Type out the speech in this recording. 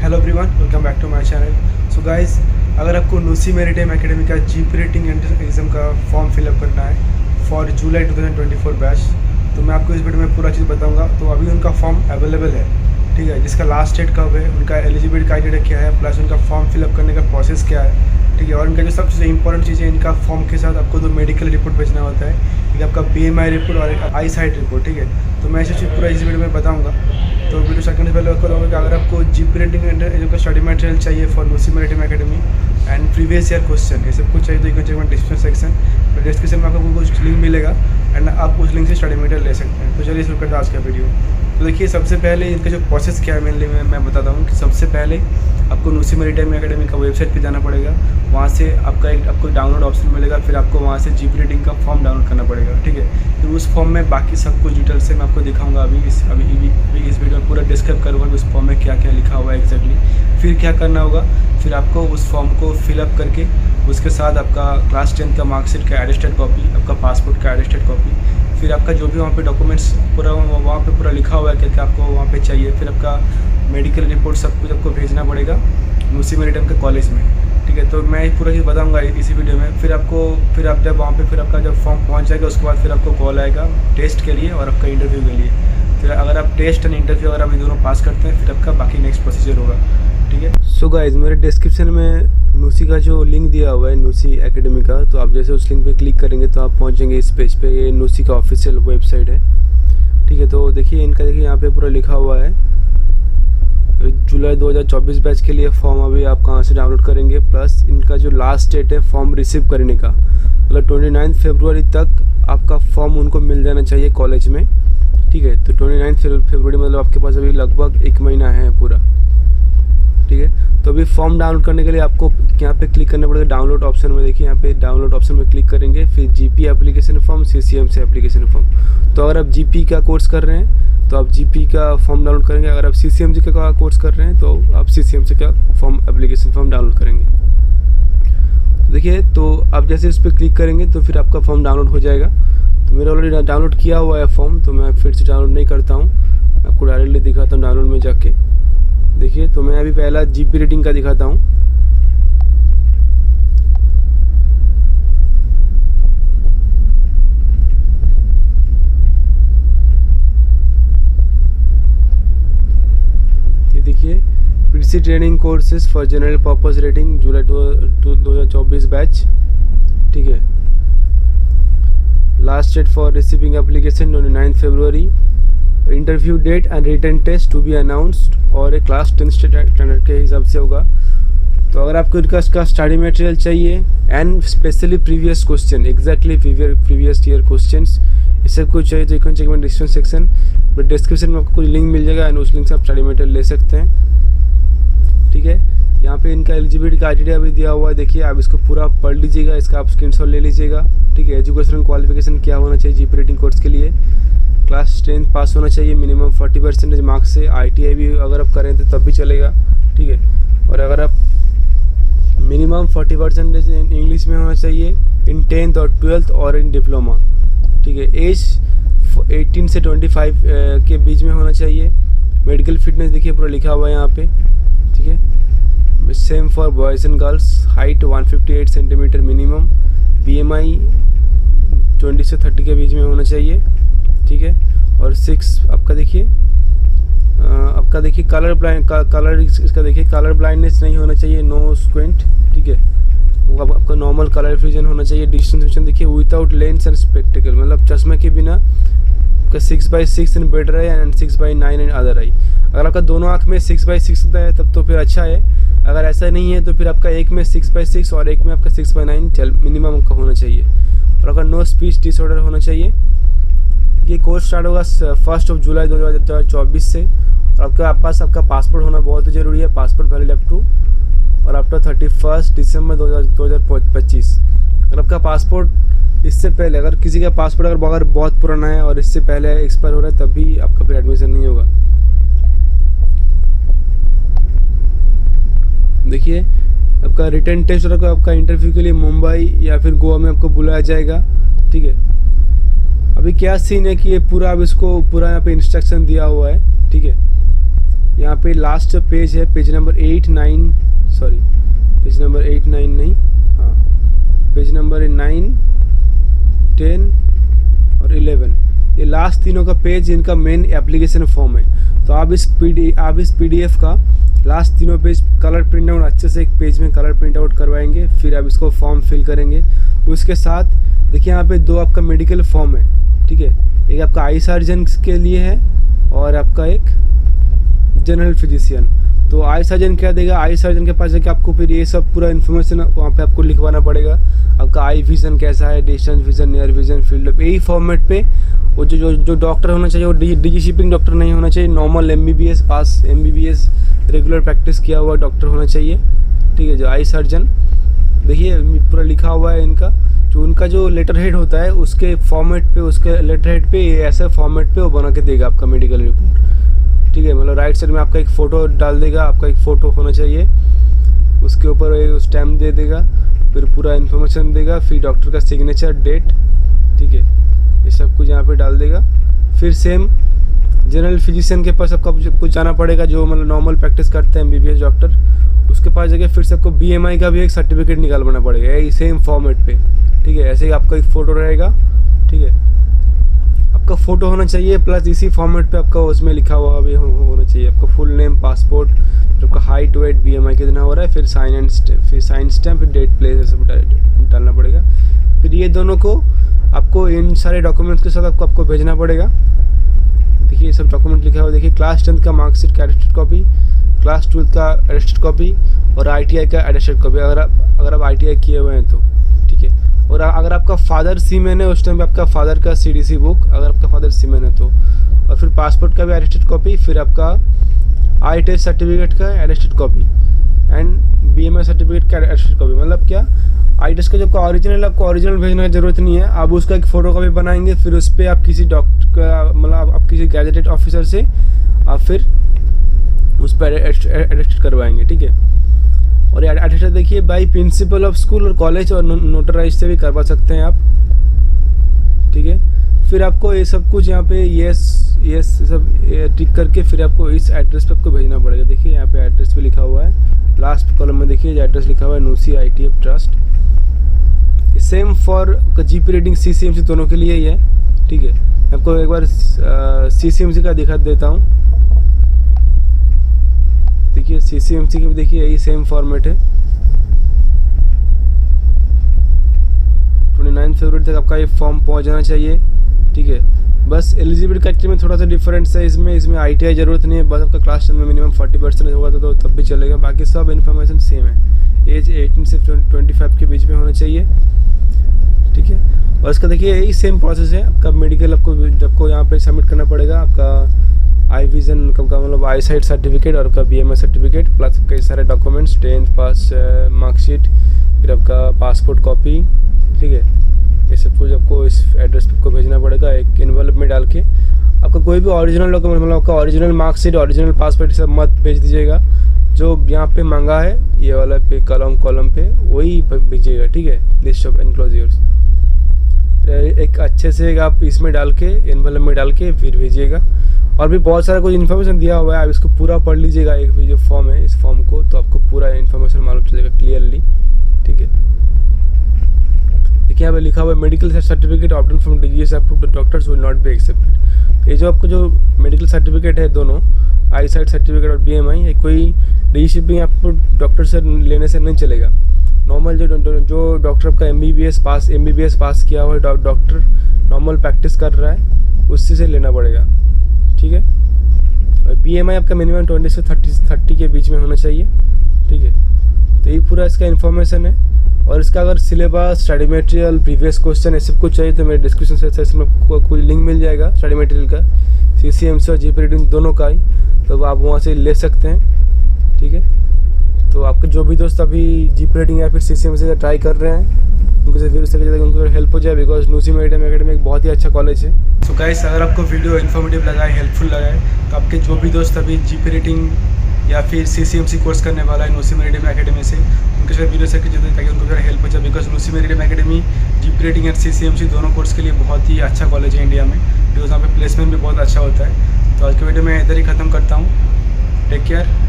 Hello everyone, welcome back to my channel. So guys, अगर आपको NUSI maritime academy का GP rating exam का form fill up करना है फॉर जुलाई 2024 बैच, तो मैं आपको इस वीडियो में पूरा चीज़ बताऊंगा। तो अभी उनका फॉर्म अवेलेबल है, ठीक है, जिसका लास्ट डेट कब है, उनका एलिजिबिलिटी क्राइटेरिया क्या है, प्लस उनका फॉर्म फिलअप करने का प्रोसेस क्या है, ठीक है। और इनका जो सबसे इंपॉर्टेंट चीज़ है, इनका फॉर्म के साथ आपको दो मेडिकल रिपोर्ट भेजना होता है, ठीक है, आपका BMI रिपोर्ट और एक आई साइट रिपोर्ट, ठीक है। तो मैं ऐसी चीज़ पूरा इस वीडियो में बताऊँगा। तो वीडियो स्टार्ट करने से पहले करूँगा कि अगर आपको जीपी रेटिंग का स्टडी मटेरियल चाहिए for NUSI maritime academy and previous year question, ये सब कुछ चाहिए, तो you can check my description section. Description में आपको कुछ लिंक मिलेगा एंड आप उस लिंक से स्टडी मटेरियल ले सकते हैं। तो चलिए शुरू करते हैं आज का वीडियो। तो देखिए, सबसे पहले इनका जो प्रोसेस क्या है मेनली मैं बताता हूँ कि सबसे पहले आपको नूसी मैरीटाइम एकेडमी का वेबसाइट पे जाना पड़ेगा। वहाँ से आपको डाउनलोड ऑप्शन मिलेगा, फिर आपको वहाँ से जीपी रेटिंग का फॉर्म डाउनलोड करना पड़ेगा, ठीक है। फिर उस फॉर्म में बाकी सब कुछ डिटेल से मैं आपको दिखाऊंगा। अभी इस वीडियो में पूरा डिस्क्राइब करूँगा कि उस फॉर्म में क्या क्या लिखा हुआ है एग्जैक्टली। फिर क्या करना होगा, फिर आपको उस फॉर्म को फिलअप करके उसके साथ आपका क्लास 10 का मार्कशीट का एटेस्टेड कॉपी, आपका पासपोर्ट का एटेस्टेड कॉपी, फिर आपका जो भी वहाँ पे डॉक्यूमेंट्स पूरा वहाँ पे पूरा लिखा हुआ है क्या क्या आपको वहाँ पे चाहिए, फिर आपका मेडिकल रिपोर्ट सब कुछ आपको भेजना पड़ेगा नूसी मैरीटाइम के कॉलेज में, ठीक है। तो मैं पूरा चीज़ बताऊंगा इसी वीडियो में। फिर आप जब वहाँ पे फिर आपका जब फॉर्म पहुँच जाएगा, उसके बाद फिर आपको कॉल आएगा टेस्ट के लिए और आपका इंटरव्यू के लिए। फिर अगर आप टेस्ट एंड इंटरव्यू अगर आप ये दोनों पास करते हैं, फिर आपका बाकी नेक्स्ट प्रोसीजर होगा, ठीक है। सो गाइस, मेरे डिस्क्रिप्शन में नूसी का जो लिंक दिया हुआ है नूसी एकेडमी का, तो आप जैसे उस लिंक पे क्लिक करेंगे तो आप पहुंचेंगे इस पेज पे। ये नूसी का ऑफिशियल वेबसाइट है, ठीक है। तो देखिए इनका यहाँ पे पूरा लिखा हुआ है जुलाई 2024 बैच के लिए फॉर्म अभी आप कहाँ से डाउनलोड करेंगे, प्लस इनका जो लास्ट डेट है फॉर्म रिसीव करने का, मतलब 29 फरवरी तक आपका फॉर्म उनको मिल जाना चाहिए कॉलेज में, ठीक है। तो 29 फरवरी मतलब आपके पास अभी लगभग 1 महीना है पूरा, ठीक है। तो अभी फॉर्म डाउनलोड करने के लिए आपको यहाँ पे क्लिक करना पड़ेगा डाउनलोड ऑप्शन में। देखिए यहाँ पे डाउनलोड ऑप्शन में क्लिक करेंगे, फिर GP application form, CCMC application form. तो अगर आप जीपी का कोर्स कर रहे हैं तो आप जीपी का फॉर्म डाउनलोड करेंगे, अगर आप CCMC का कोर्स कर रहे हैं तो आप CCMC का फॉर्म एप्लीकेशन फॉर्म डाउनलोड करेंगे। देखिए, तो आप जैसे उस पर क्लिक करेंगे तो फिर आपका फॉर्म डाउनलोड हो जाएगा। तो मेरा ऑलरेडी डाउनलोड किया हुआ है फॉर्म, तो मैं फिर से डाउनलोड नहीं करता हूँ, मैं आपको डायरेक्टली दिखाता हूँ डाउनलोड में जाके। देखिए, तो मैं अभी पहला जीपी रेटिंग का दिखाता हूँ। देखिए, PC training courses for general purpose rating July 2024 batch, ठीक है। Last date for receiving application 29 February, interview date and written test to be announced, और एक क्लास 10 स्टैंडर्ड के हिसाब से होगा। तो अगर आपको इसका स्टडी मटेरियल चाहिए and specially previous question, exactly previous year questions, ये सब कुछ चाहिए तो you can check my description section. But description में आपको कोई लिंक मिल जाएगा एंड उस लिंक से आप स्टडी मटेरियल ले सकते हैं, ठीक है। यहाँ पे इनका एलिजिबिलिटी क्राइटेरिया भी दिया हुआ है, देखिए आप इसको पूरा पढ़ लीजिएगा, इसका आप स्क्रीनशॉट ले लीजिएगा, ठीक है। एजुकेशनल क्वालिफिकेशन क्या होना चाहिए जीपी रेटिंग कोर्स के लिए, क्लास 10 पास होना चाहिए मिनिमम 40% मार्क्स से। ITI भी अगर आप करें तो तब भी चलेगा, ठीक है। और अगर आप मिनिमम 40% इंग्लिश में होना चाहिए इन 10th और 12th और इन डिप्लोमा, ठीक है। एज 18 से 25 के बीच में होना चाहिए। मेडिकल फिटनेस देखिए पूरा लिखा हुआ है यहाँ पे, ठीक है। Same for boys and girls, height 158 centimetre minimum, BMI 20 से 30 के बीच में होना चाहिए, ठीक है। और 6 आपका देखिए कलर इसका देखिए कलर ब्लाइंडनेस नहीं होना चाहिए, नो स्क्वेंट, ठीक है। आपका नॉर्मल कलर विजन होना चाहिए। डिस्टेंस विजन देखिए विदाउट लेंस एंड स्पेक्टिकल, मतलब चश्मे के बिना आपका 6/6 in better I and 6/9 in other I. अगर आपका दोनों आँख में 6/6 होता है तब तो फिर अच्छा है, अगर ऐसा नहीं है तो फिर आपका एक में 6/6 और एक में आपका 6/9 मिनिमम आपका होना चाहिए। और अगर नो स्पीच डिसऑर्डर होना चाहिए। ये कोर्स स्टार्ट होगा 1 जुलाई 2024 से, और आपके पास आपका पासपोर्ट होना बहुत ज़रूरी है, पासपोर्ट वैलिड अप टू और अप टू 31 दिसंबर 2025। अगर आपका पासपोर्ट इससे पहले, अगर किसी का पासपोर्ट अगर बहुत पुराना है और इससे पहले एक्सपायर हो रहा है, तब भी आपका फिर एडमिशन नहीं होगा। देखिए, आपका रिटन टेस्ट और आपका इंटरव्यू के लिए मुंबई या फिर गोवा में आपको बुलाया जाएगा, ठीक है। अभी क्या सीन है कि ये पूरा अब इसको पूरा यहाँ पे इंस्ट्रक्शन दिया हुआ है, ठीक है। यहाँ पे लास्ट पेज है, page number 8, 9, sorry page number 8, 9 नहीं, हाँ पेज नंबर 9, 10 और 11, ये लास्ट तीनों का पेज इनका मेन एप्लीकेशन फॉर्म है। तो आप इस PDF का लास्ट तीनों पेज कलर प्रिंट आउट अच्छे से एक पेज में कलर प्रिंट आउट करवाएंगे, फिर आप इसको फॉर्म फिल करेंगे। उसके साथ देखिए यहाँ पे 2 आपका मेडिकल फॉर्म है, ठीक है, एक आपका आई सर्जन के लिए है और आपका एक जनरल फिजिशियन। तो आई सर्जन क्या देगा, आई सर्जन के पास जाके आपको फिर ये सब पूरा इन्फॉर्मेशन वहाँ पे आपको लिखवाना पड़ेगा। आपका आई विज़न कैसा है, distance vision, near vision, field of, यही फॉर्मेट पे वो जो डॉक्टर होना चाहिए वो डीजी शिपिंग डॉक्टर नहीं होना चाहिए, नॉर्मल MBBS पास, MBBS रेगुलर प्रैक्टिस किया हुआ डॉक्टर होना चाहिए, ठीक है। जो आई सर्जन देखिए पूरा लिखा हुआ है इनका, जो उनका जो लेटर हेड होता है उसके फॉर्मेट पे, उसके लेटर हेड पे ऐसे फॉर्मेट पे वो बना के देगा आपका मेडिकल रिपोर्ट, ठीक है। मतलब राइट साइड में आपका एक फ़ोटो डाल देगा, आपका एक फ़ोटो होना चाहिए, उसके ऊपर स्टैम्प दे देगा, फिर पूरा इन्फॉर्मेशन देगा, फिर डॉक्टर का सिग्नेचर, डेट, ठीक है, ये सब कुछ यहाँ पे डाल देगा। फिर सेम जनरल फिजिशियन के पास आपका कुछ जाना पड़ेगा, जो मतलब नॉर्मल प्रैक्टिस करते हैं MBBS डॉक्टर, उसके पास जाके फिर से आपको BMI का भी एक सर्टिफिकेट निकालवाना पड़ेगा, यही सेम फॉर्मेट पे, ठीक है। ऐसे ही आपका एक फ़ोटो रहेगा, ठीक है, आपका फ़ोटो होना चाहिए, प्लस इसी फॉर्मेट पे आपका उसमें लिखा हुआ भी होना चाहिए, आपका फुल नेम, पासपोर्ट, फिर आपका हाइट, वेट, BMI कितना हो रहा है, फिर साइन स्टैम्प, फिर डेट, प्लेस, सब डालना पड़ेगा। फिर ये दोनों को आपको इन सारे डॉक्यूमेंट्स के साथ आपको भेजना पड़ेगा। देखिए ये सब डॉक्यूमेंट लिखा हुआ, देखिए क्लास 10 का मार्कशीट का अटेस्टेड कॉपी, क्लास 12 का अटेस्टेड कॉपी और ITI का अटेस्टेड कॉपी, अगर आप ITI किए हुए हैं तो, ठीक है। और अगर आपका फादर सीमेन है उस टाइम पे आपका फादर का CDC बुक, अगर आपका फादर सीमेन है तो, और फिर पासपोर्ट का भी अटेस्टेड कॉपी, फिर आपका आई टेस्ट सर्टिफिकेट का attested copy and BMI certificate का अटेस्टेड कॉपी। मतलब क्या, आई टेस्ट का जो ओरिजिनल, आपको ओरिजिनल भेजने की ज़रूरत नहीं है, आप उसका एक फ़ोटो कॉपी बनाएंगे, फिर उस पर आप किसी डॉक्टर का, मतलब आप किसी गैजेटेड ऑफिसर से आप फिर उस पर अटेस्टेड करवाएंगे, ठीक है। और ये अटेस्टेड देखिए बाई प्रिंसिपल ऑफ स्कूल और कॉलेज और नोटराइज से भी करवा सकते हैं आप, ठीक है। फिर आपको ये सब कुछ यहाँ पे यस सब टिक करके फिर आपको इस एड्रेस पे आपको भेजना पड़ेगा। देखिए यहाँ पे एड्रेस भी लिखा हुआ है, लास्ट कॉलम में देखिए एड्रेस लिखा हुआ है, नूसी ITF trust. Same for GP rating CCMC दोनों के लिए ही है, ठीक है। आपको एक बार CCMC का दिखा देता हूँ, देखिए CCMC के भी देखिए यही सेम फॉर्मेट है। 29 फरवरी तक आपका ये फॉर्म पहुँच जाना चाहिए, ठीक है। बस एलिजिबिलिटी क्राइटेरिया में थोड़ा सा डिफरेंस है, इसमें ITI ज़रूरत नहीं है, बस आपका क्लास 10 में मिनिमम 40% होगा तो तब भी चलेगा, बाकी सब इन्फॉर्मेशन सेम है। एज 18 से 25 के बीच में होना चाहिए, ठीक है। और इसका देखिए यही सेम प्रोसेस है, आपका मेडिकल आपको यहाँ पे सबमिट करना पड़ेगा, आपका आई विज़न का मतलब आई साइट सर्टिफिकेट और आपका BMI सर्टिफिकेट, प्लस कई सारे डॉक्यूमेंट्स, 10th पास मार्कशीट, फिर आपका पासपोर्ट कॉपी, ठीक है। ये सब कुछ आपको इस एड्रेस पे आपको भेजना पड़ेगा, एक एनवेलप में डाल के। आपका कोई भी ओरिजिनल डॉक्यूमेंट, मतलब आपका ओरिजिनल मार्कशीट, ओरिजिनल पासपोर्ट सब मत भेज दीजिएगा, जो यहाँ पे मांगा है ये वाला पे कॉलम पे वही भेजिएगा, ठीक है। लिस्ट ऑफ एनक्लोजर्स एक अच्छे से आप इसमें डाल के, एनवेलप में डाल के फिर भेजिएगा। और भी बहुत सारा कुछ इन्फॉर्मेशन दिया हुआ है, आप इसको पूरा पढ़ लीजिएगा, एक जो फॉर्म है इस फॉर्म को, तो आपको पूरा इन्फॉर्मेशन मालूम चलेगा क्लियरली, ठीक है। देखिए यहाँ पे लिखा हुआ है medical certificate obtain from DGS approved doctors will not be accepted. ये जो आपको जो मेडिकल सर्टिफिकेट है दोनों, आई साइट सर्टिफिकेट और BMI, ये कोई डीजी शिपिंग आपको डॉक्टर से लेने से नहीं चलेगा। नॉर्मल जो डॉक्टर आपका MBBS पास किया हुआ है डॉक्टर, नॉर्मल प्रैक्टिस कर रहा है, उससे से लेना पड़ेगा, ठीक है। और BMI आपका मिनिमम 20 से 30 के बीच में होना चाहिए, ठीक है। तो ये पूरा इसका इन्फॉर्मेशन है। और इसका अगर syllabus, study material, previous question ये सब कुछ चाहिए तो मेरे डिस्क्रिप्शन सेक्शन में कोई लिंक मिल जाएगा स्टडी मटेरियल का, CCMC और GP रेटिंग दोनों का ही, तो आप वहाँ से ले सकते हैं, ठीक है। तो आपके जो भी दोस्त अभी GP रेटिंग या फिर CCMC का ट्राई कर रहे हैं उनको फिर उससे उनको हेल्प हो जाए, बिकॉज नूसी मेरिटाइम एकेडमी एक बहुत ही अच्छा कॉलेज है। सो गाइस, अगर आपको वीडियो इन्फॉर्मेटिव लगा है, हेल्पफुल लगा है, तो आपके जो भी दोस्त अभी GP रेटिंग या फिर CCMC कोर्स करने वाला है नूसी मेरिटाइम एकेडमी से, उनके साथ वीडियो शेयर कीजिए ताकि उनको थोड़ा हेल्प हो जाए, because NUSI maritime academy GP rating and CCMC दोनों कोर्स के लिए बहुत ही अच्छा कॉलेज है इंडिया में, बिकॉज यहाँ पे प्लेसमेंट भी बहुत अच्छा होता है। तो आज के वीडियो में इधर ही ख़त्म करता हूँ। Take care.